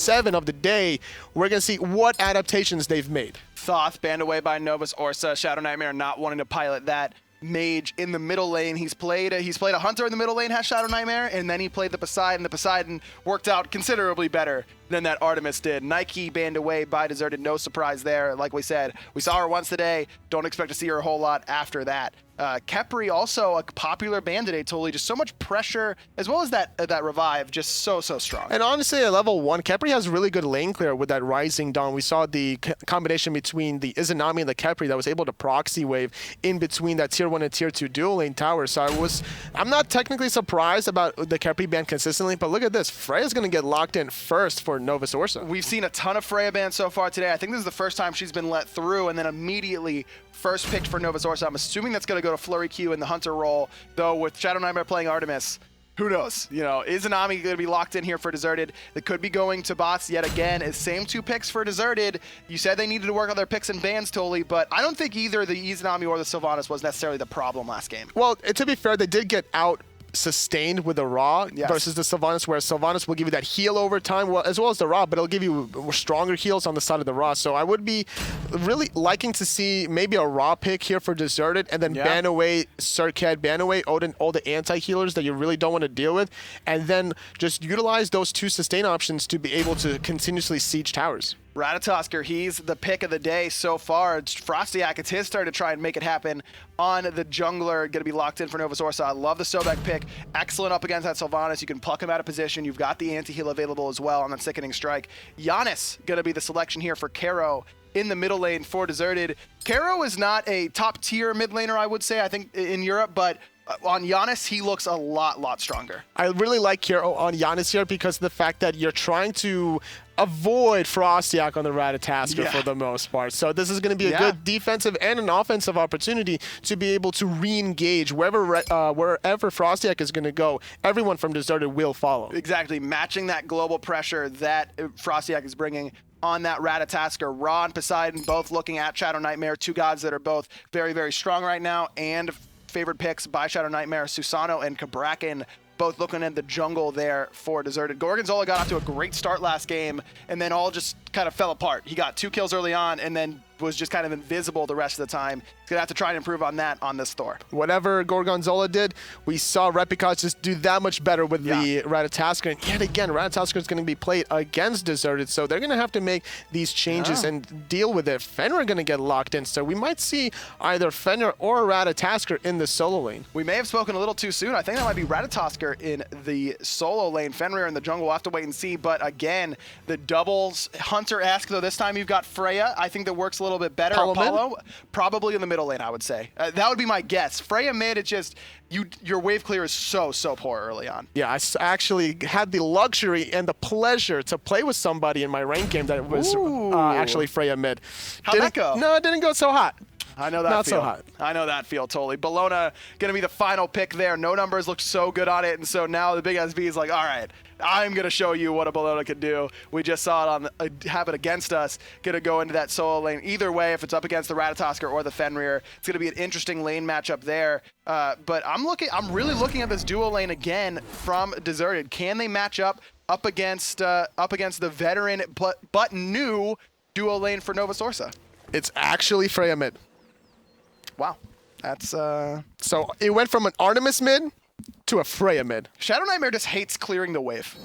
7 of the day, we're going to see what adaptations they've made. Thoth banned away by Novus Orsa. Shadow Nightmare not wanting to pilot that mage in the middle lane. He's played a hunter in the middle lane, has Shadow Nightmare, and then he played the Poseidon. The Poseidon worked out considerably better than that Artemis did. Nike banned away by Deserted. No surprise there. Like we said, we saw her once today. Don't expect to see her a whole lot after that. Khepri also a popular ban today, totally. Just so much pressure, as well as that revive, just so strong. And honestly, at level 1, Khepri has really good lane clear with that Rising Dawn. We saw the combination between the Izanami and the Khepri that was able to proxy wave in between that tier 1 and tier 2 dual lane tower. So I'm not technically surprised about the Khepri ban consistently, but look at this. Freya's going to get locked in first for Novus Orsa. We've seen a ton of Freya bans so far today. I think this is the first time she's been let through, and then immediately first picked for Novus Orsa. I'm assuming that's going to go to Flurry Q in the Hunter role, though with Shadow Nightmare playing Artemis, who knows? You know, is Izanami going to be locked in here for Deserted? That could be going to bots yet again. It's same 2 picks for Deserted. You said they needed to work on their picks and bans, Toli, but I don't think either the Izanami or the Sylvanas was necessarily the problem last game. Well, to be fair, they did get out sustained with the Raw versus the Sylvanas, where Sylvanas will give you that heal over time, as well as the Raw, but it'll give you stronger heals on the side of the Raw. So I would be really liking to see maybe a Raw pick here for Deserted, and then ban away Circad, ban away Odin, all the anti-healers that you really don't want to deal with, and then just utilize those 2 sustain options to be able to continuously siege towers. Ratatosker, he's the pick of the day so far. Frostyak, it's his turn to try and make it happen on the jungler. Going to be locked in for Novus Orsa. I love the Sobek pick. Excellent up against that Sylvanas. You can pluck him out of position. You've got the anti-heal available as well on that Sickening Strike. Giannis going to be the selection here for Karo in the middle lane for Deserted. Karo is not a top-tier mid laner, I would say, I think, in Europe, but on Giannis, he looks a lot stronger. I really like Karo on Giannis here because of the fact that you're trying to avoid Frostyak on the Ratatasker for the most part. So this is going to be a good defensive and an offensive opportunity to be able to re-engage wherever Frostyak is going to go. Everyone from Deserted will follow. Exactly, matching that global pressure that Frostyak is bringing on that Ratatasker. Ra and Poseidon both looking at Shadow Nightmare, 2 gods that are both very strong right now, and favored picks by Shadow Nightmare, Susano and Kabrakan, both looking at the jungle there for Deserted. Gorgonzola got off to a great start last game, and then all just kind of fell apart. He got 2 kills early on, and then was just kind of invisible the rest of the time. He's going to have to try and improve on that on this Thor. Whatever Gorgonzola did, we saw Repicot just do that much better with the Ratatasker. And yet again, Ratatasker is going to be played against Deserted, so they're going to have to make these changes and deal with it. Fenrir going to get locked in, so we might see either Fenrir or Ratatasker in the solo lane. We may have spoken a little too soon. I think that might be Ratatasker in the solo lane. Fenrir in the jungle, we'll have to wait and see. But again, the doubles Hunter-esque, though this time you've got Freya. I think that works a little bit better. Apollo, probably in the middle lane, I would say. That would be my guess. Freya mid, it's just your wave clear is so poor early on. Yeah, I actually had the luxury and the pleasure to play with somebody in my rank game that was actually Freya mid. How'd that go? No, it didn't go so hot. I know that Not feel. so hot. I know that feel, totally. Bologna going to be the final pick there. No numbers looked so good on it, and so now the big SB is like, all right, I'm going to show you what a Bologna can do. We just saw it on have it against us. Going to go into that solo lane. Either way, if it's up against the Ratatasker or the Fenrir, it's going to be an interesting lane matchup there. But I'm really looking at this duo lane again from Deserted. Can they match up against the veteran but new duo lane for Novus Orsa? It's actually Freya mid. Wow. That's So it went from an Artemis mid to a Freya mid. Shadow Nightmare just hates clearing the wave.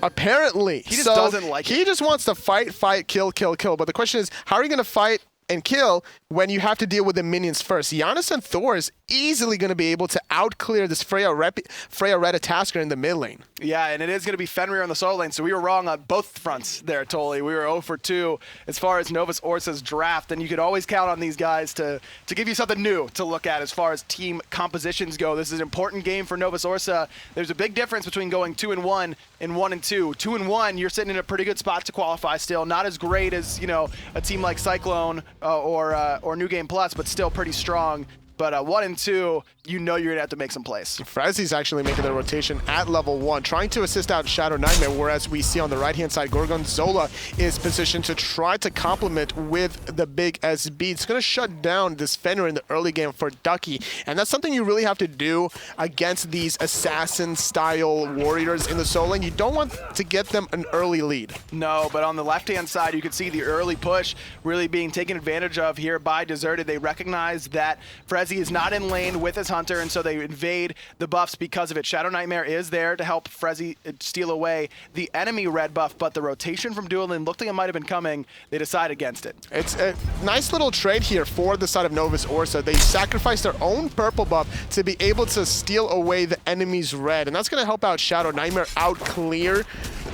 Apparently. He just doesn't like it. He just wants to fight, kill. But the question is, how are you going to fight and kill when you have to deal with the minions first? Giannis and Thor is easily going to be able to out-clear this Freya Ratatasker in the mid lane. Yeah, and it is going to be Fenrir on the solo lane, so we were wrong on both fronts there, Toli. We were 0 for 2 as far as Novus Orsa's draft, and you could always count on these guys to give you something new to look at as far as team compositions go. This is an important game for Novus Orsa. There's a big difference between going 2-1 and 1-2. 2-1, you're sitting in a pretty good spot to qualify still. Not as great as, a team like Cyclone or New Game Plus, but still pretty strong. But 1 and 2, you know you're gonna have to make some plays. Frezzy's actually making the rotation at level 1, trying to assist out Shadow Nightmare, whereas we see on the right-hand side, Gorgonzola is positioned to try to complement with the big SB. It's going to shut down this Fenrir in the early game for Ducky, and that's something you really have to do against these assassin-style warriors in the solo lane. You don't want to get them an early lead. No, but on the left-hand side, you can see the early push really being taken advantage of here by Deserted. They recognize that Frezzy is not in lane with his Hunter, and so they invade the buffs because of it. Shadow Nightmare is there to help Frezzy steal away the enemy red buff, but the rotation from Duelin looked like it might have been coming. They decide against it. It's a nice little trade here for the side of Novus Orsa. They sacrifice their own purple buff to be able to steal away the enemy's red, and that's going to help out Shadow Nightmare out clear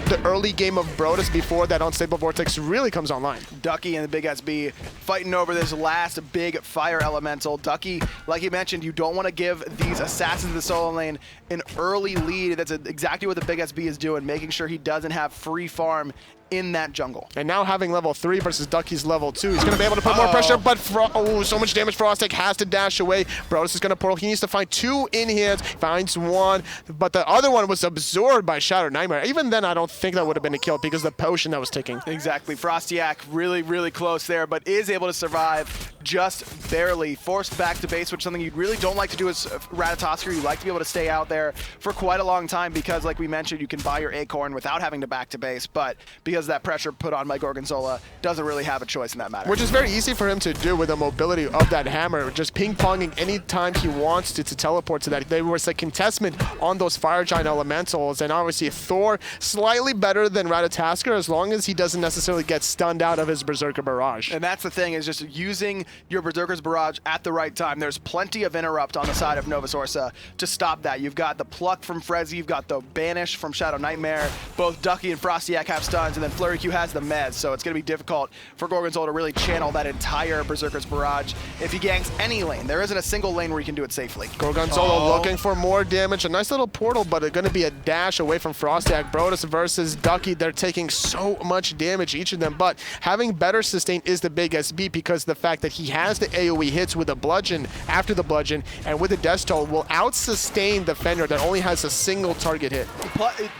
the early game of Brodus before that Unstable Vortex really comes online. Ducky and the big SB fighting over this last big fire elemental. Ducky, like you mentioned, you don't want to give these assassins in the solo lane an early lead. That's exactly what the big SB is doing, making sure he doesn't have free farm in that jungle. And now having level 3 versus Ducky's level 2, he's going to be able to put more pressure, but so much damage. Frostek has to dash away. Brodus is going to portal. He needs to find 2 in hands, finds 1, but the other one was absorbed by Shadow Nightmare. Even then, I don't think that would have been a kill because of the potion that was ticking. Exactly. Frostiak really, really close there, but is able to survive just barely. Forced back to base, which is something you really don't like to do as Ratatosker. You like to be able to stay out there for quite a long time because, like we mentioned, you can buy your Acorn without having to back to base, but because that pressure put on by Gorgonzola, doesn't really have a choice in that matter. Which is very easy for him to do with the mobility of that hammer, just ping-ponging anytime he wants to teleport to that. There was a contestment on those Fire Giant Elementals, and obviously Thor slightly better than Ratatosker as long as he doesn't necessarily get stunned out of his Berserker Barrage. And that's the thing, is just using your Berserker's Barrage at the right time. There's plenty of interrupt on the side of Novus Orsa to stop that. You've got the Pluck from Frezzy, you've got the Banish from Shadow Nightmare. Both Ducky and Frostiak have stuns, and then Flurry Q has the Mez, so it's going to be difficult for Gorgonzola to really channel that entire Berserker's Barrage if he ganks any lane. There isn't a single lane where he can do it safely. Gorgonzola looking for more damage. A nice little portal, but it's going to be a dash away from Frostiak. Brodus versus Ducky, they're taking so much damage, each of them, but having better sustain is the big SB because the fact that he has the AoE hits with a bludgeon after the bludgeon and with the death toll will out-sustain the Fenrir that only has a single target hit.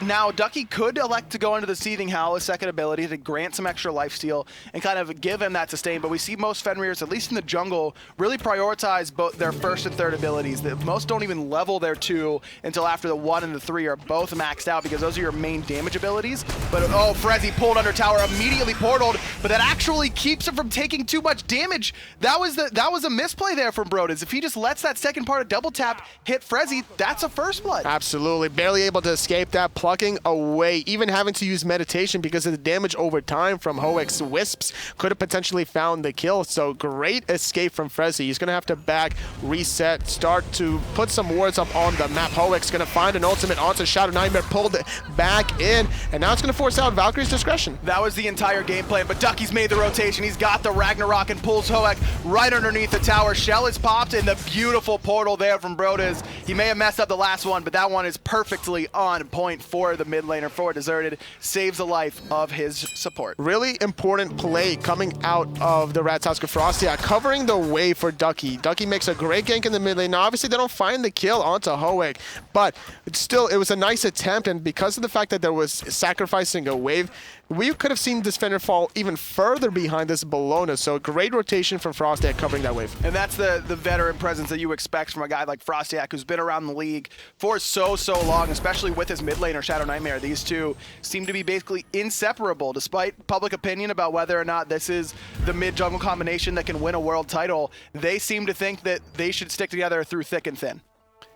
Now, Ducky could elect to go into the Seething Howl, his second ability, to grant some extra lifesteal and kind of give him that sustain, but we see most Fenrirs, at least in the jungle, really prioritize both their first and third abilities. Most don't even level their 2 until after the 1 and the 3 are both maxed out because those are your main damage abilities. But oh, Frezzy pulled under tower, immediately portaled, but that actually keeps him from taking too much damage. That was a misplay there from Brodus. If he just lets that second part of double tap hit Frezzy, that's a first blood. Absolutely. Barely able to escape that, plucking away, even having to use meditation because of the damage over time from Hoek's Wisps. Could have potentially found the kill, so great escape from Frezzy. He's going to have to back, reset, start to put some wards up on the map. Hoek's going to find an ultimate onto Shadow Nightmare, pulled it back in, and now it's going to force out Valkyrie's Discretion. That was the entire game plan, but Ducky's made the rotation. He's got the Ragnarok and pulls Hoek right underneath the tower. Shell is popped in the beautiful portal there from Brodus. He may have messed up the last one, but that one is perfectly on point for the mid laner, for Deserted. Saves the life of his support. Really important play coming out of the Ratatosker. Frostiak covering the way for Ducky. Ducky makes a great gank in the mid lane. Now, obviously, they don't find the kill onto Hoek, but still, it was a nice attempt, and because of the fact that there was sacrificing a wave, we could have seen this Fenrir fall even further behind this Bologna, so a great rotation from Frostiak covering that wave. And that's the veteran presence that you expect from a guy like Frostiak, who's been around the league for so long, especially with his mid laner, Shadow Nightmare. These two seem to be basically inseparable, despite public opinion about whether or not this is the mid-jungle combination that can win a world title. They seem to think that they should stick together through thick and thin.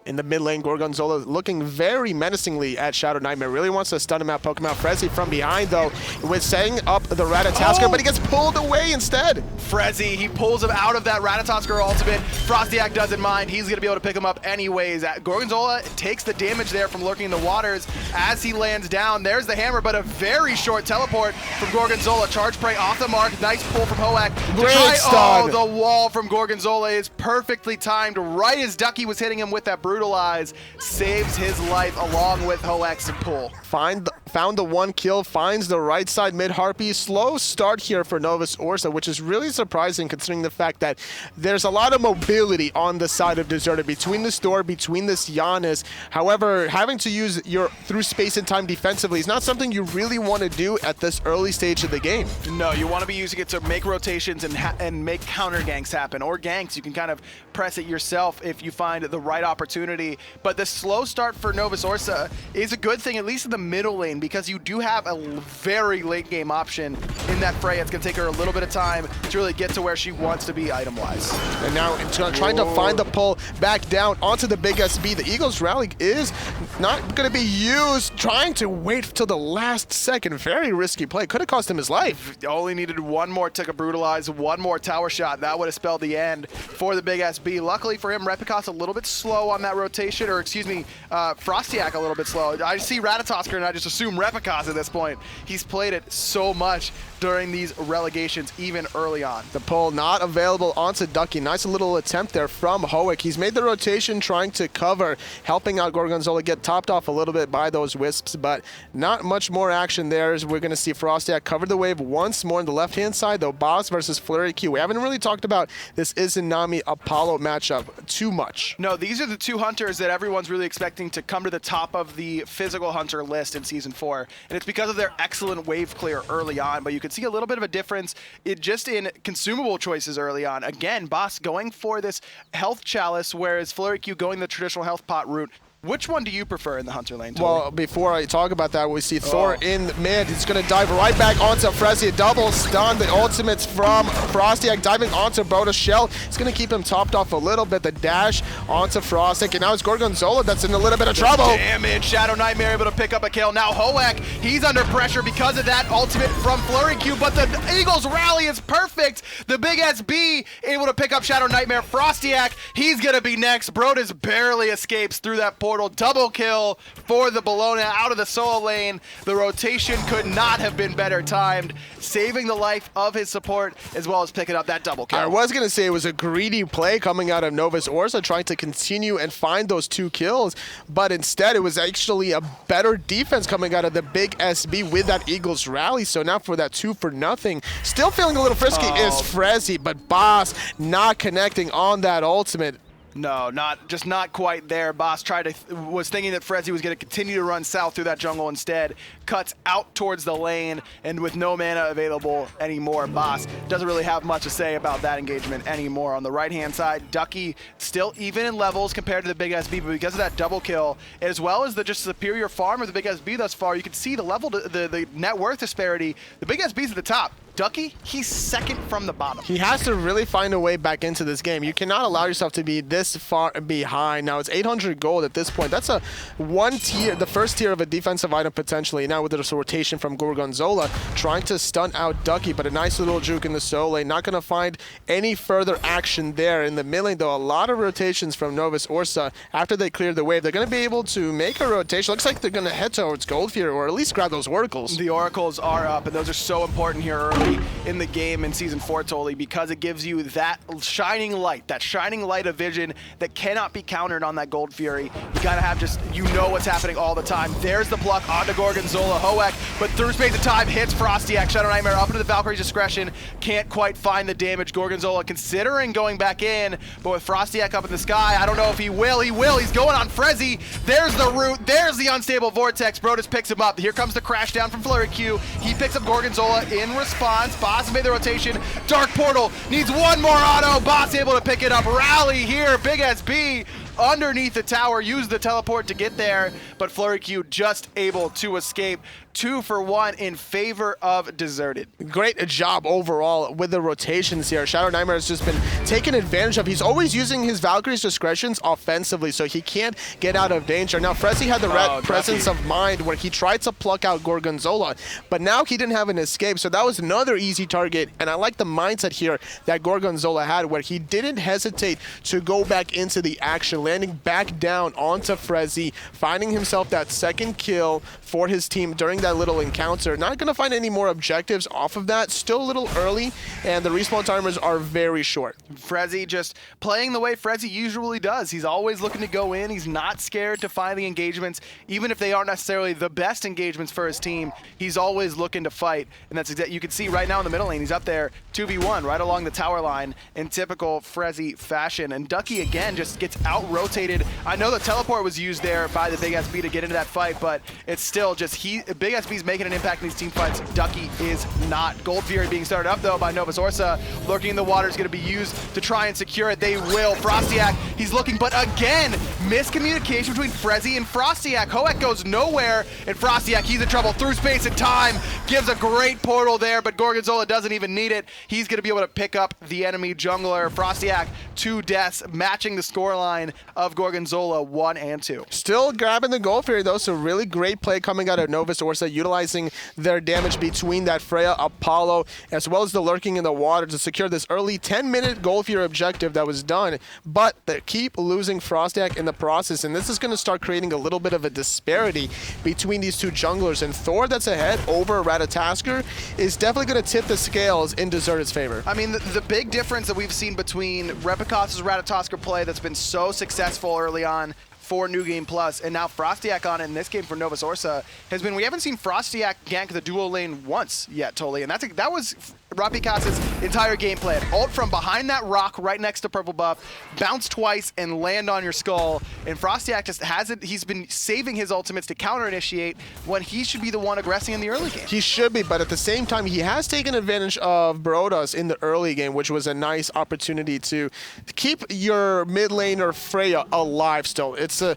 In the mid lane, Gorgonzola looking very menacingly at Shadow Nightmare. Really wants to stun him out, poke him out. Frezzy from behind, though, with setting up the Ratatosker, but he gets pulled away instead. Frezzy, he pulls him out of that Ratatosker ultimate. Frostiak doesn't mind. He's going to be able to pick him up anyways. Gorgonzola takes the damage there from lurking in the waters as he lands down. There's the hammer, but a very short teleport from Gorgonzola. Charge prey off the mark. Nice pull from Hoek. Great stun. Oh, the wall from Gorgonzola is perfectly timed right as Ducky was hitting him with that Brutalize. Saves his life along with Hoek's pull. Found found the 1 kill, finds the right side mid-harpy. Slow start here for Novus Orsa, which is really surprising considering the fact that there's a lot of mobility on the side of Deserted between the store, between this Giannis. However, having to use your through space and time defensively is not something you really want to do at this early stage of the game. No, you want to be using it to make rotations and make counter ganks happen, or ganks. You can kind of press it yourself if you find the right opportunity. But the slow start for Novus Orsa is a good thing, at least in the middle lane, because you do have a very late game option in that fray. It's going to take her a little bit of time to really get to where she wants to be item-wise. And now it's trying to find the pull back down onto the big SB. The Eagles rally is not going to be used, trying to wait till the last second. Very risky play. Could have cost him his life. Only needed one more tick of brutalize, one more tower shot. That would have spelled the end for the big SB. Luckily for him, Repicos a little bit slow on that rotation, or excuse me, Frostiak a little bit slow. I see Ratatosker and I just assume Repicos at this point. He's played it so much during these relegations, even early on. The pull not available onto Ducky. Nice little attempt there from Hoek. He's made the rotation trying to cover, helping out Gorgonzola get topped off a little bit by those Wisps, but not much more action there as we're going to see Frostiak cover the wave once more on the left-hand side, though. Boss versus Flurry Q. We haven't really talked about this Izanami Apollo matchup too much. No, these are the two hunters that everyone's really expecting to come to the top of the physical hunter list in Season 4, and it's because of their excellent wave clear early on, but you can see a little bit of a difference just in consumable choices early on. Again, Boss going for this health chalice, whereas Flurry Q going the traditional health pot route. Which one do you prefer in the hunter lane, Tony? Well, before I talk about that, we see Thor in mid. He's going to dive right back onto Frezzy. Double stun. The ultimates from Frostiak diving onto Broda Shell. It's going to keep him topped off a little bit. The dash onto Frostiak. And now it's Gorgonzola that's in a little bit of trouble. Damage. Shadow Nightmare able to pick up a kill. Now Hoek, he's under pressure because of that ultimate from Flurry Q, but the Eagles rally is perfect. The big SB able to pick up Shadow Nightmare. Frostiak, he's going to be next. Brodus barely escapes through that portal. Double kill for the Bologna out of the solo lane. The rotation could not have been better timed, saving the life of his support as well as picking up that double kill. I was going to say it was a greedy play coming out of Novus Orsa trying to continue and find those 2 kills, but instead it was actually a better defense coming out of the big SB with that Eagles rally. So now for that 2 for nothing, still feeling a little frisky is Frezzy, but Boss not connecting on that ultimate. No, just not quite there. Boss was thinking that Frezzy was going to continue to run south through that jungle instead. Cuts out towards the lane, and with no mana available anymore, Boss doesn't really have much to say about that engagement anymore. On the right-hand side, Ducky still even in levels compared to the big SB, but because of that double kill, as well as the just superior farm of the big SB thus far, you can see the level, the net worth disparity. The big SB's at the top. Ducky, he's second from the bottom. He has to really find a way back into this game. You cannot allow yourself to be this far behind. Now it's 800 gold at this point. That's the first tier of a defensive item potentially. Now with this rotation from Gorgonzola, trying to stun out Ducky, but a nice little juke in the solo lane. Not going to find any further action there. In the mid lane, though, a lot of rotations from Novus Orsa. After they clear the wave, they're going to be able to make a rotation. Looks like they're going to head towards Gold Fury, or at least grab those oracles. The oracles are up, and those are so important here early in the game in Season 4, Toli, because it gives you that shining light of vision that cannot be countered on that Gold Fury. You gotta have you know what's happening all the time. There's the pluck onto Gorgonzola. Hoek, but through space of time, hits Frostiak. Shadow Nightmare up into the Valkyrie's discretion. Can't quite find the damage. Gorgonzola considering going back in, but with Frostiak up in the sky, I don't know if he will. He will. He's going on Frezzy. There's the root. There's the unstable vortex. Brodus picks him up. Here comes the crash down from Flurry Q. He picks up Gorgonzola in response. Boss made the rotation. Dark Portal needs one more auto. Boss able to pick it up. Rally here. Big SB underneath the tower. Use the teleport to get there, but Flurry Q just able to escape. 2 for 1 in favor of Deserted. Great job overall with the rotations here. Shadow Nightmare has just been taken advantage of. He's always using his Valkyrie's discretions offensively, so he can't get out of danger. Now, Frezzy had the presence of mind where he tried to pluck out Gorgonzola, but now he didn't have an escape, so that was another easy target. And I like the mindset here that Gorgonzola had, where he didn't hesitate to go back into the action, landing back down onto Frezzy, finding himself that second kill for his team during that that little encounter. Not going to find any more objectives off of that. Still a little early, and the respawn timers are very short. Frezzy just playing the way Frezzy usually does. He's always looking to go in. He's not scared to find the engagements, even if they aren't necessarily the best engagements for his team. He's always looking to fight, and that's exactly, you can see right now in the middle lane, he's up there 2v1 right along the tower line in typical Frezzy fashion. And Ducky again just gets out-rotated. I know the teleport was used there by the Big SB to get into that fight, but it's still just Big SB's making an impact in these team fights. Ducky is not. Gold Fury being started up though by Novus. Orsa lurking in the water is going to be used to try and secure it. They will. Frostiak, he's looking, but again, miscommunication between Frezzy and Frostiak. Hoek goes nowhere, and Frostiak, he's in trouble through space and time. Gives a great portal there, but Gorgonzola doesn't even need it. He's going to be able to pick up the enemy jungler. Frostiak, 2 deaths, matching the scoreline of Gorgonzola 1 and 2. Still grabbing the gold here though, so really great play coming out of Novus Orsa, utilizing their damage between that Freya Apollo, as well as the lurking in the water to secure this early 10-minute gold fear objective that was done. But they keep losing Frostiak in the process, and this is going to start creating a little bit of a disparity between these two junglers. And Thor that's ahead over Ratatosker is definitely going to tip the scales in Deserted's favor. I mean, the big difference that we've seen between Repicos' Ratatosker play that's been so successful early on for New Game Plus, and now Frostiak on it in this game for Novus Orsa, has been we haven't seen Frostiak gank the dual lane once yet, totally, and that was Rapikas's entire gameplay. Ult from behind that rock right next to purple buff, bounce twice and land on your skull, and Frostiak just hasn't, he's been saving his ultimates to counter-initiate when he should be the one aggressing in the early game. He should be, but at the same time, he has taken advantage of Brodas in the early game, which was a nice opportunity to keep your mid laner Freya alive still. It's a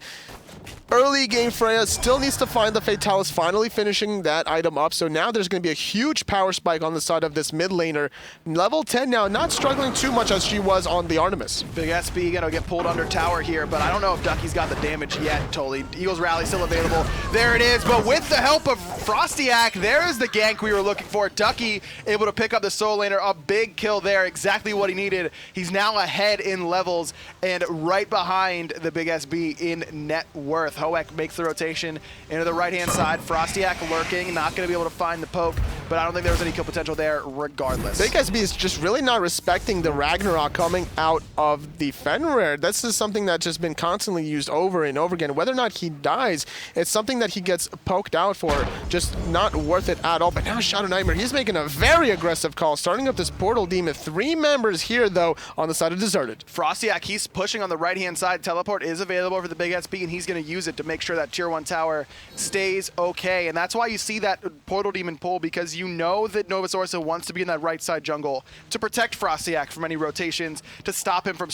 early game. Freya still needs to find the Fatalis, finally finishing that item up. So now there's going to be a huge power spike on the side of this mid laner. Level 10 now, not struggling too much as she was on the Artemis. Big SB going to get pulled under tower here, but I don't know if Ducky's got the damage yet, totally. Eagles Rally still available. There it is, but with the help of Frostiak, there is the gank we were looking for. Ducky able to pick up the soul laner, a big kill there, exactly what he needed. He's now ahead in levels and right behind the Big SB in net worth. Hoek makes the rotation into the right-hand side. Frostiak lurking, not going to be able to find the poke, but I don't think there was any kill potential there regardless. Big SB is just really not respecting the Ragnarok coming out of the Fenrir. This is something that's just been constantly used over and over again. Whether or not he dies, it's something that he gets poked out for, just not worth it at all. But now Shadow Nightmare, he's making a very aggressive call, starting up this Portal Demon. 3 members here, though, on the side of Deserted. Frostiak, he's pushing on the right-hand side. Teleport is available for the Big SB, and he's going to use it to make sure that tier 1 tower stays okay. And that's why you see that Portal Demon pull, because you know that Novus Orsa wants to be in that right side jungle to protect Frostiak from any rotations, to stop him from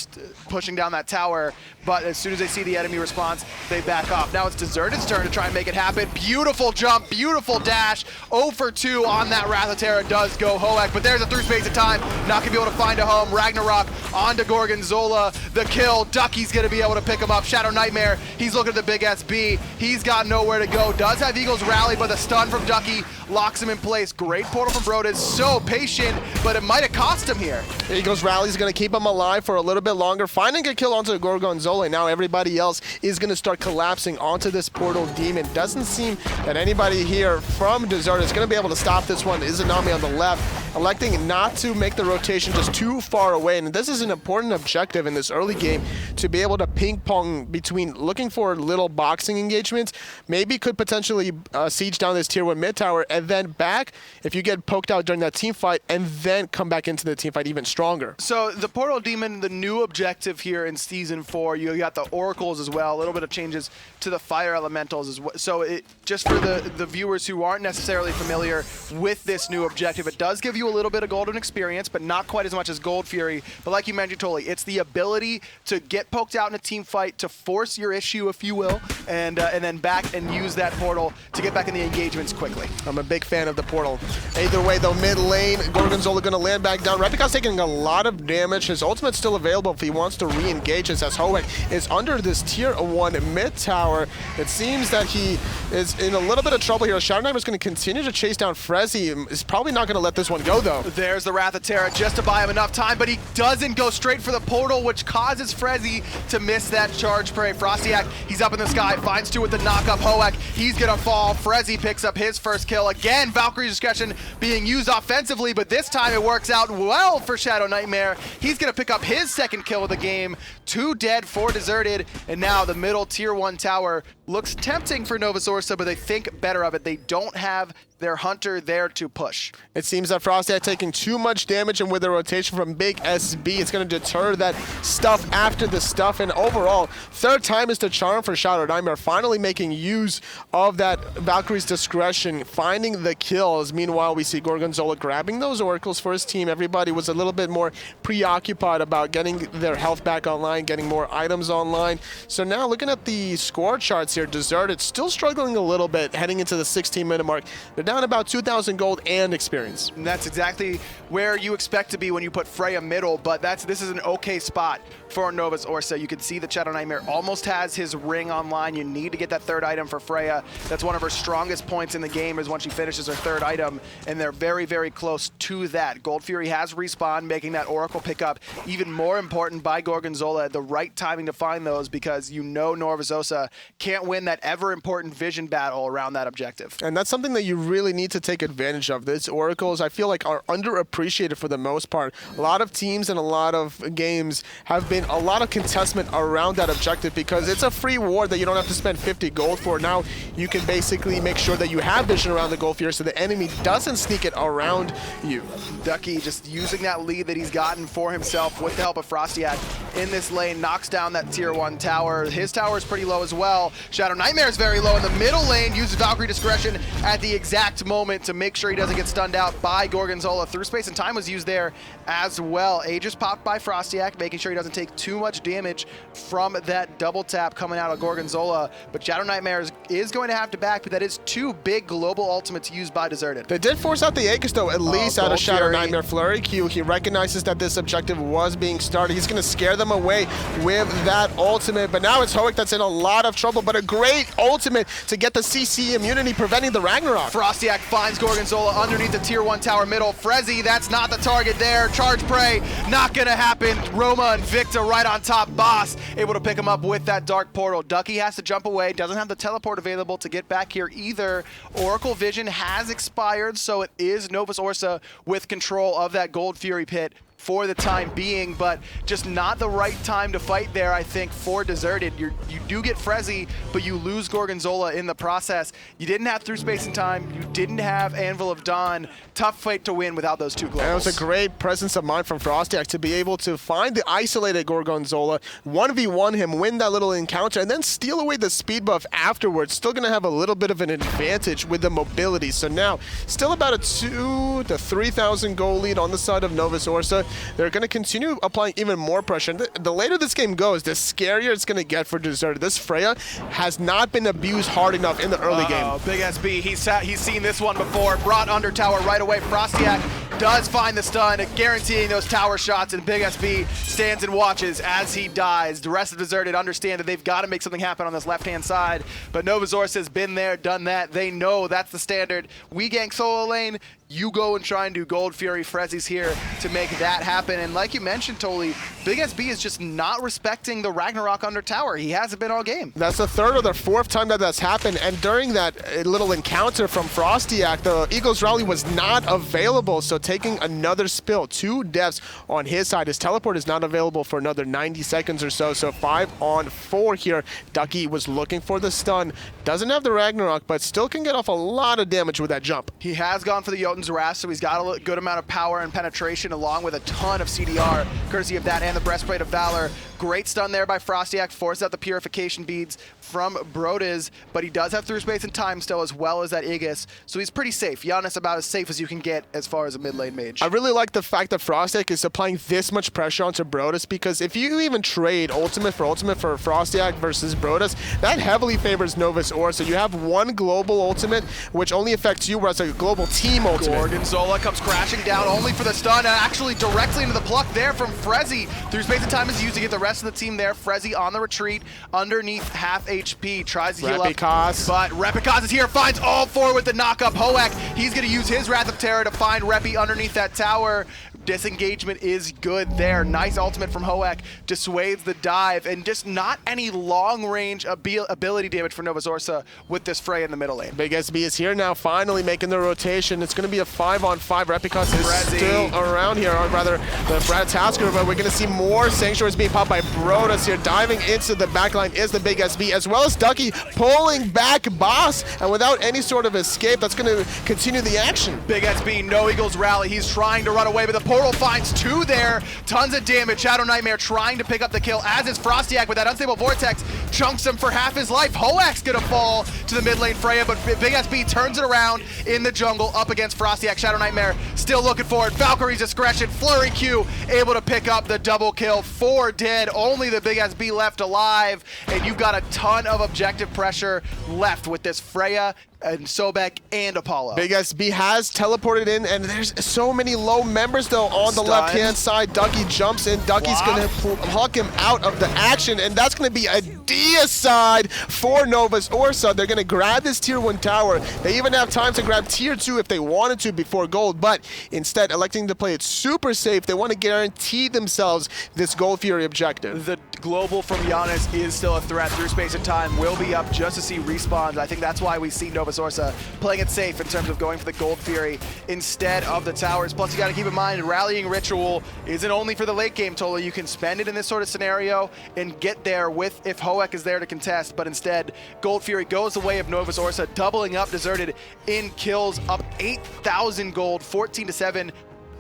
pushing down that tower. But as soon as they see the enemy response, they back off. Now it's Deserted's turn to try and make it happen. Beautiful jump, beautiful dash. 0 for 2 on that Wrath of Terra does go Hoek, but there's a through space of time. Not going to be able to find a home. Ragnarok onto Gorgonzola. The kill. Ducky's going to be able to pick him up. Shadow Nightmare, he's looking at the Big SB. He's got nowhere to go. Does have Eagles Rally, but the stun from Ducky locks him in place. Great portal from Brodas. So patient, but it might have cost him here. Eagles Rally is going to keep him alive for a little bit longer, finding a kill onto Gorgonzola. Now everybody else is going to start collapsing onto this Portal Demon. Doesn't seem that anybody here from Desert is going to be able to stop this one. Izanami on the left, electing not to make the rotation just too far away. And this is an important objective in this early game, to be able to ping pong between looking for little boxing engagements. Maybe could potentially siege down this tier 1 mid tower, and then back if you get poked out during that team fight, and then come back into the team fight even stronger. So the Portal Demon, the new objective here in Season 4, you got the Oracles as well, a little bit of changes to the Fire Elementals as well. So it, just for the viewers who aren't necessarily familiar with this new objective, it does give you a little bit of golden experience, but not quite as much as Gold Fury. But like you mentioned, Toli, it's the ability to get poked out in a team fight, to force your issue, if you will, and then back and use that portal to get back in the engagements quickly. I'm a big fan of the portal. Either way, though, mid lane, Gorgonzola going to land back down. Repicot's taking a lot of damage. His ultimate's still available if he wants to re-engage this, as Hoek is under this tier 1 mid tower. It seems that he is in a little bit of trouble here. Shadow Knight is going to continue to chase down Frezzy. Is probably not going to let this one go, though. There's the Wrath of Terra just to buy him enough time, but he doesn't go straight for the portal, which causes Frezzy to miss that charge prey. Frostiak, he's up in the sky, finds 2 with the knock-up. Hoek, he's going to fall. Frezzy picks up his first kill. Again, Valkyrie's discretion being used offensively, but this time it works out well for Shadow Nightmare. He's going to pick up his second kill of the game. 2 dead, 4 deserted, and now the middle tier 1 tower looks tempting for Novus Orsa, but they think better of it. They don't have their hunter there to push. It seems that Frostiak taking too much damage, and with a rotation from Big SB, it's going to deter that stuff after the stuff. And overall, third time is the charm for Shadow Nightmare, finally making use of that Valkyrie's discretion, finding the kills. Meanwhile, we see Gorgonzola grabbing those oracles for his team. Everybody was a little bit more preoccupied about getting their health back online, getting more items online. So now looking at the score charts here, Deserted still struggling a little bit heading into the 16-minute mark. They're down about 2,000 gold and experience. And that's exactly where you expect to be when you put Freya middle, but this is an okay spot for Novus Orsa. You can see that Shadow Nightmare almost has his ring online. You need to get that third item for Freya. That's one of her strongest points in the game, is when she finishes her third item, and they're very, very close to that. Gold Fury has respawned, making that Oracle pickup even more important by Gorgonzola at the right timing to find those, because you know Novus Orsa can't win that ever-important vision battle around that objective. And that's something that you really need to take advantage of. These oracles, I feel like, are underappreciated for the most part. A lot of teams and a lot of games have been a lot of contestment around that objective, because it's a free ward that you don't have to spend 50 gold for. Now you can basically make sure that you have vision around the Gold Fury so the enemy doesn't sneak it around you. Ducky just using that lead that he's gotten for himself with the help of Frostiak in this lane, knocks down that tier 1 tower. His tower is pretty low as well. Shadow Nightmare is very low in the middle lane, uses Valkyrie discretion at the exact moment to make sure he doesn't get stunned out by Gorgonzola. Through space and time was used there as well. Aegis popped by Frostiak, making sure he doesn't take too much damage from that double tap coming out of Gorgonzola. But Shadow Nightmare is going to have to back, but that is 2 big global ultimates used by Deserted. They did force out the Aegis, though, at least out of Shadow Nightmare. Flurry Q, he recognizes that this objective was being started. He's going to scare them away with that ultimate, but now it's Hoek that's in a lot of trouble, but a great ultimate to get the CC immunity, preventing the Ragnarok. Frostiak finds Gorgonzola underneath the tier 1 tower middle. Frezzy, that's not the target there. Charge prey, not gonna happen. Roma and Victor right on top. Boss able to pick him up with that dark portal. Ducky has to jump away, doesn't have the teleport available to get back here either. Oracle Vision has expired, so it is Novus Orsa with control of that Gold Fury pit for the time being, but just not the right time to fight there, I think, for Deserted. You do get Frezzy, but you lose Gorgonzola in the process. You didn't have Through Space and Time. You didn't have Anvil of Dawn. Tough fight to win without those 2 globals. And it was a great presence of mind from Frostiak to be able to find the isolated Gorgonzola, 1v1 him, win that little encounter, and then steal away the speed buff afterwards. Still going to have a little bit of an advantage with the mobility. So now, still about a 2,000 to 3,000 goal lead on the side of Novus Orsa. They're going to continue applying even more pressure. And the later this game goes, the scarier it's going to get for Deserted. This Freya has not been abused hard enough in the early game. Big SB, he's seen this one before. Brought under tower right away. Frostiak does find the stun, guaranteeing those tower shots, and Big SB stands and watches as he dies. The rest of Deserted understand that they've got to make something happen on this left-hand side, but Novus Orsa has been there, done that. They know that's the standard. We gank solo lane, you go and try and do Gold Fury. Frezzy's here to make that happen. And like you mentioned, Toli, Big SB is just not respecting the Ragnarok under tower. He hasn't been all game. That's the 3rd or the 4th time that that's happened. And during that little encounter from Frostiak, the Eagles Rally was not available. So taking another spill, 2 deaths on his side. His teleport is not available for another 90 seconds or so. So 5 on 4 here. Ducky was looking for the stun. Doesn't have the Ragnarok, but still can get off a lot of damage with that jump. He has gone for the Jotun's Wrath, so he's got a good amount of power and penetration, along with a ton of CDR, courtesy of that and the Breastplate of Valor. Great stun there by Frostiak, forces out the purification beads from Brodas, but he does have through space and time still, as well as that Aegis, so he's pretty safe. Giannis about as safe as you can get as far as a mid lane mage. I really like the fact that Frostiak is applying this much pressure onto Brodas, because if you even trade ultimate for Frostiak versus Brodas, that heavily favors Novus Orsa. You have one global ultimate, which only affects you, whereas a global team ultimate. Gorgonzola comes crashing down only for the stun, and actually directly into the pluck there from Frezzy. Through space and time is used to get the rest of the team there. Frezzy on the retreat, underneath half HP, tries to heal up, but Repicaz is here, finds all four with the knock-up. Hoek, he's going to use his Wrath of Terror to find Repi underneath that tower. Disengagement is good there. Nice ultimate from Hoek, dissuades the dive, and just not any long-range ability damage for Novus Orsa with this Frey in the middle lane. Big SB is here now, finally making the rotation. It's going to be a 5-on-5. Repicaz is still around here, or rather the Brad Tasker, but we're going to see more Sanctuaries being popped by Brodas here. Diving into the backline is the Big SB, as well as Ducky pulling back Boss, and without any sort of escape, that's going to continue the action. Big SB, no Eagles rally. He's trying to run away, but the portal finds two there. Tons of damage. Shadow Nightmare trying to pick up the kill, as is Frostiak with that Unstable Vortex. Chunks him for half his life. Hoek's gonna fall to the mid lane Freya, but Big SB turns it around in the jungle up against Frostiak. Shadow Nightmare still looking for it. Valkyrie's Discretion. Flurry Q able to pick up the double kill. 4 dead. Only the Big SB left alive, and you've got a ton of objective pressure left with this Freya and Sobek and Apollo. Big SB has teleported in, and there's so many low members though on the left-hand side. Ducky jumps in. Ducky's going to pluck him out of the action, and that's going to be a deicide for Novus Orsa. They're going to grab this tier 1 tower. They even have time to grab tier 2 if they wanted to before gold, but instead electing to play it super safe. They want to guarantee themselves this Gold Fury objective. The global from Giannis is still a threat. Through space and time will be up just to see respawns. I think that's why we see Novus Orsa playing it safe in terms of going for the Gold Fury instead of the towers. Plus, you got to keep in mind, Rallying Ritual isn't only for the late game total. You can spend it in this sort of scenario and get there with if Hoek is there to contest, but instead, Gold Fury goes the way of Novus Orsa, doubling up Deserted in kills, up 8,000 gold, 14-7.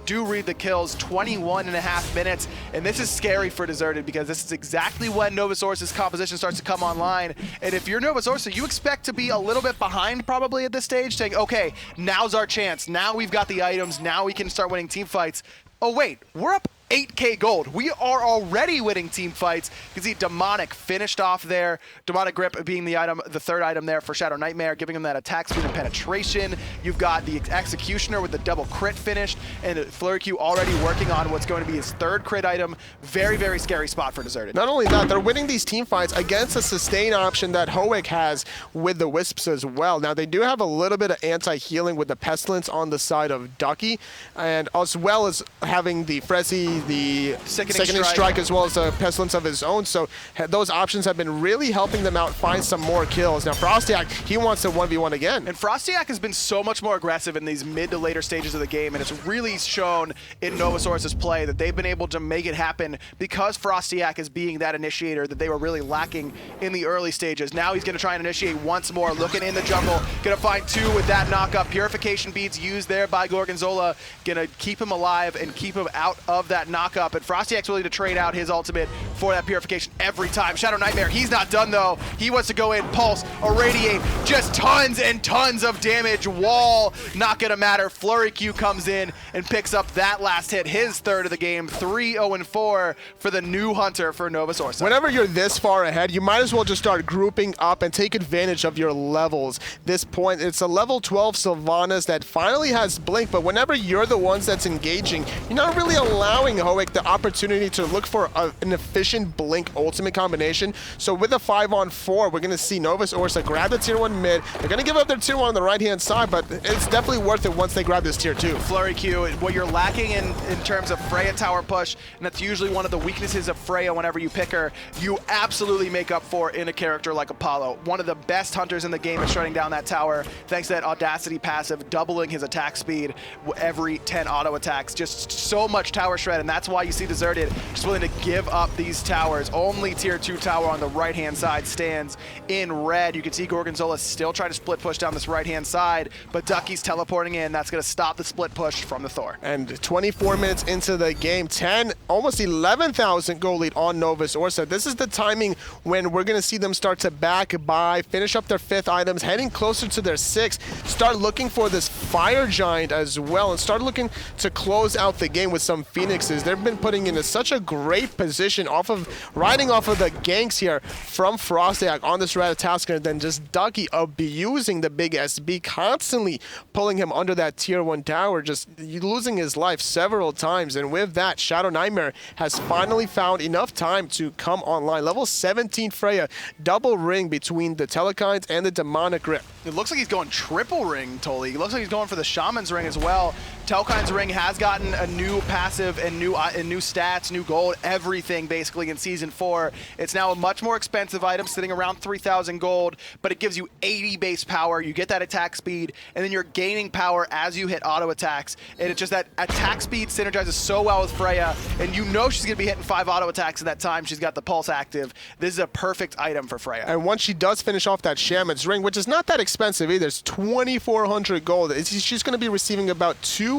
Do read the kills, 21.5 minutes, and this is scary for Deserted because this is exactly when Novus Orsa's composition starts to come online. And if you're Novus Orsa, you expect to be a little bit behind probably at this stage, saying, okay, now's our chance. Now we've got the items. Now we can start winning team fights. Oh wait, we're up 8k gold. We are already winning team fights. You can see Demonic finished off there. Demonic Grip being the item, the third item there for Shadow Nightmare, giving him that attack speed and penetration. You've got the Executioner with the double crit finished, and Flurry Q already working on what's going to be his third crit item. Very, very scary spot for Deserted. Not only that, they're winning these team fights against a sustain option that Hoek has with the Wisps as well. Now, they do have a little bit of anti-healing with the Pestilence on the side of Ducky, and as well as having the Frezzy, the Sickening Strike, as well as a Pestilence of his own. So those options have been really helping them out find some more kills. Now Frostiak, he wants to 1v1 again. And Frostiak has been so much more aggressive in these mid to later stages of the game, and it's really shown in Novus Orsa's play that they've been able to make it happen because Frostiak is being that initiator that they were really lacking in the early stages. Now he's going to try and initiate once more, looking in the jungle, going to find 2 with that knock-up. Purification beads used there by Gorgonzola, going to keep him alive and keep him out of that knock-up. And Frostiak's willing to trade out his ultimate for that purification every time. Shadow Nightmare, he's not done though. He wants to go in, Pulse, Irradiate, just tons and tons of damage. Wall, not gonna matter. Flurry Q comes in and picks up that last hit, his third of the game. 3-0-4 for the new hunter for Novus Orsa. Whenever you're this far ahead, you might as well just start grouping up and take advantage of your levels. This point, it's a level 12 Sylvanas that finally has Blink, but whenever you're the ones that's engaging, you're not really allowing Hoek the opportunity to look for an efficient Blink ultimate combination. So with a 5-on-4, we're going to see Novus Orsa grab the tier 1 mid. They're going to give up their tier 1 on the right-hand side, but it's definitely worth it once they grab this tier 2. Flurry Q, what you're lacking in terms of Freya tower push, and that's usually one of the weaknesses of Freya whenever you pick her, you absolutely make up for in a character like Apollo. One of the best hunters in the game at shutting down that tower, thanks to that Audacity passive, doubling his attack speed every 10 auto attacks. Just so much tower shred, and and that's why you see Deserted just willing to give up these towers. Only tier 2 tower on the right-hand side stands in red. You can see Gorgonzola still trying to split push down this right-hand side, but Ducky's teleporting in. That's going to stop the split push from the Thor. And 24 minutes into the game, 10, almost 11,000 goal lead on Novus Orsa. This is the timing when we're going to see them start to back by, finish up their 5th items, heading closer to their 6th, start looking for this Fire Giant as well, and start looking to close out the game with some Phoenixes. They've been putting in such a great position riding off of the ganks here from Frostiak on this Ratatasker, and then just Ducky abusing the big SB, constantly pulling him under that tier 1 tower, just losing his life several times. And with that, Shadow Nightmare has finally found enough time to come online. Level 17 Freya, double ring between the Telekines and the Demonic Grip. It looks like he's going triple ring, Toli. It looks like he's going for the Shaman's ring as well. Telekine's ring has gotten a new passive and new stats, new gold, everything basically in Season 4. It's now a much more expensive item, sitting around 3,000 gold, but it gives you 80 base power. You get that attack speed, and then you're gaining power as you hit auto attacks. And it's just that attack speed synergizes so well with Freya, and you know she's going to be hitting 5 auto attacks in that time. She's got the pulse active. This is a perfect item for Freya. And once she does finish off that Shaman's ring, which is not that expensive either, it's 2,400 gold. She's going to be receiving about 2%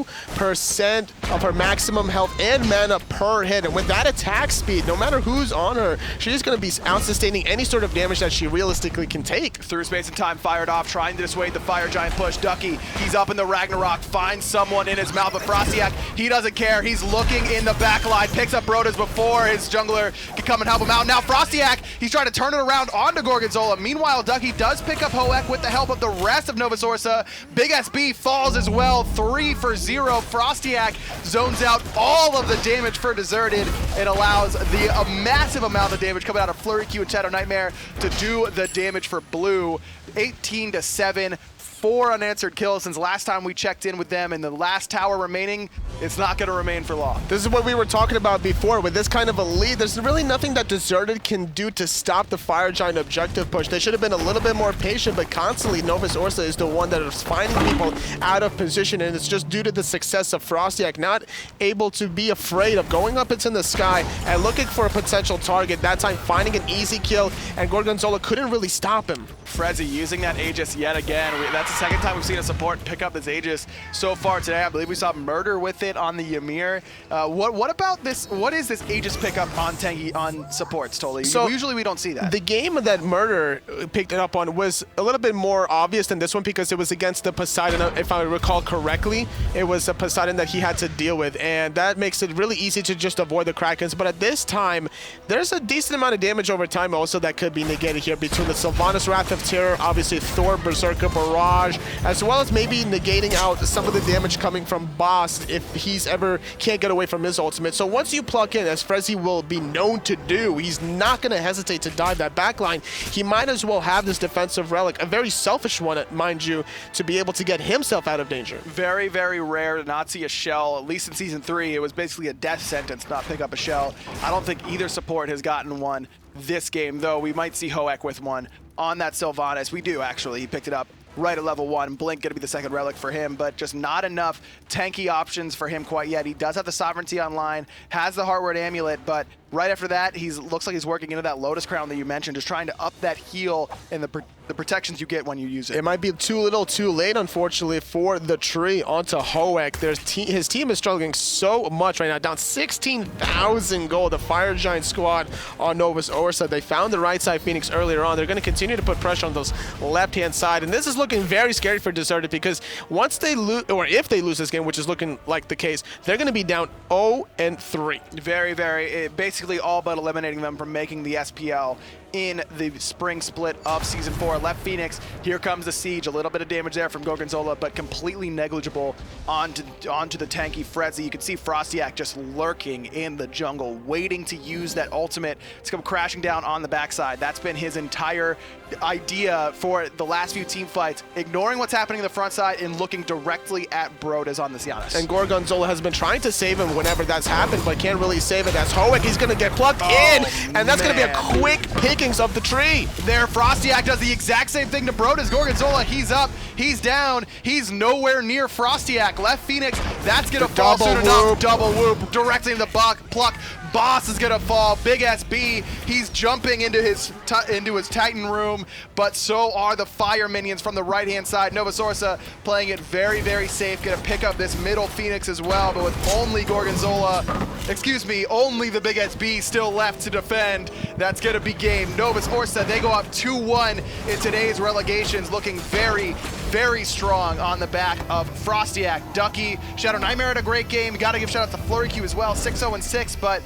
of her maximum health and mana per hit. And with that attack speed, no matter who's on her, she's going to be out-sustaining any sort of damage that she realistically can take. Through space and time, fired off, trying to dissuade the Fire Giant push. Ducky, he's up in the Ragnarok, finds someone in his mouth, but Frostiak, he doesn't care. He's looking in the back line, picks up Brodas before his jungler can come and help him out. Now Frostiak, he's trying to turn it around onto Gorgonzola. Meanwhile, Ducky does pick up Hoek with the help of the rest of Novus Orsa. Big SB falls as well, 3 for 0. Frostiak zones out all of the damage for Deserted. It allows a massive amount of damage coming out of Flurry Q and Shadow Nightmare to do the damage for Blue. 18-7. 4 unanswered kills since last time we checked in with them, and the last tower remaining, it's not going to remain for long. This is what we were talking about before. With this kind of a lead, there's really nothing that Deserted can do to stop the Fire Giant objective push. They should have been a little bit more patient, but constantly Novus Orsa is the one that is finding people out of position, and it's just due to the success of Frostiak not able to be afraid of going up into the sky and looking for a potential target, that time finding an easy kill, and Gorgonzola couldn't really stop him. Frezzy using that Aegis yet again. That's the second time we've seen a support pick up this Aegis so far today. I believe we saw Murder with it on the Ymir. What about this? What is this Aegis pickup on supports, Toli? So usually we don't see that. The game that Murder picked it up on was a little bit more obvious than this one because it was against the Poseidon. If I recall correctly, it was a Poseidon that he had to deal with, and that makes it really easy to just avoid the Krakens. But at this time, there's a decent amount of damage over time also that could be negated here between the Sylvanas Wrath of Terror, obviously Thor Berserker Barrage, as well as maybe negating out some of the damage coming from Boss if he's ever can't get away from his ultimate. So once you plug in, as Frezzy will be known to do, he's not going to hesitate to dive that backline. He might as well have this defensive relic, a very selfish one, mind you, to be able to get himself out of danger. Very, very rare to not see a shell. At least in Season 3, it was basically a death sentence to not pick up a shell. I don't think either support has gotten one this game, though we might see Hoek with one on that Sylvanas. We do, actually. He picked it up right at level 1. Blink going to be the second relic for him, but just not enough tanky options for him quite yet. He does have the Sovereignty online, has the Heartward Amulet, but right after that, looks like he's working into that Lotus Crown that you mentioned, just trying to up that heal and the protections you get when you use it. It might be too little too late, unfortunately, for the tree onto Hoek. His team is struggling so much right now, down 16,000 gold. The Fire Giant squad on Novus Orsa. They found the right side Phoenix earlier on. They're going to continue to put pressure on those left-hand side, and this is looking very scary for Deserted because once they lose, or if they lose this game, which is looking like the case, they're going to be down 0-3. Very, very, basically all but eliminating them from making the SPL in the spring split of Season 4. Left Phoenix, here comes the siege. A little bit of damage there from Gorgonzola, but completely negligible onto the tanky Frezzy. You can see Frostiak just lurking in the jungle, waiting to use that ultimate to come crashing down on the backside. That's been his entire idea for the last few team fights, ignoring what's happening in the front side and looking directly at Brodas on the Giannis. And Gorgonzola has been trying to save him whenever that's happened, but can't really save it. That's Hoek. He's going to get plugged in, and that's going to be a quick pick makings of the tree. There, Frostiak does the exact same thing to Broda's. Gorgonzola, he's up, he's down, he's nowhere near Frostiak. Left Phoenix, that's gonna fall soon enough. Double whoop, directly to the pluck. Boss is gonna fall. Big SB, he's jumping into his Titan room, but so are the fire minions from the right-hand side. Novus Orsa playing it very, very safe, gonna pick up this middle Phoenix as well, but with only only the Big SB still left to defend, that's gonna be game. Novus Orsa, they go up 2-1 in today's relegations, looking very, very strong on the back of Frostiak. Ducky, Shadow Nightmare had a great game. Gotta give shout out to Flurry Q as well, 6-0-6, but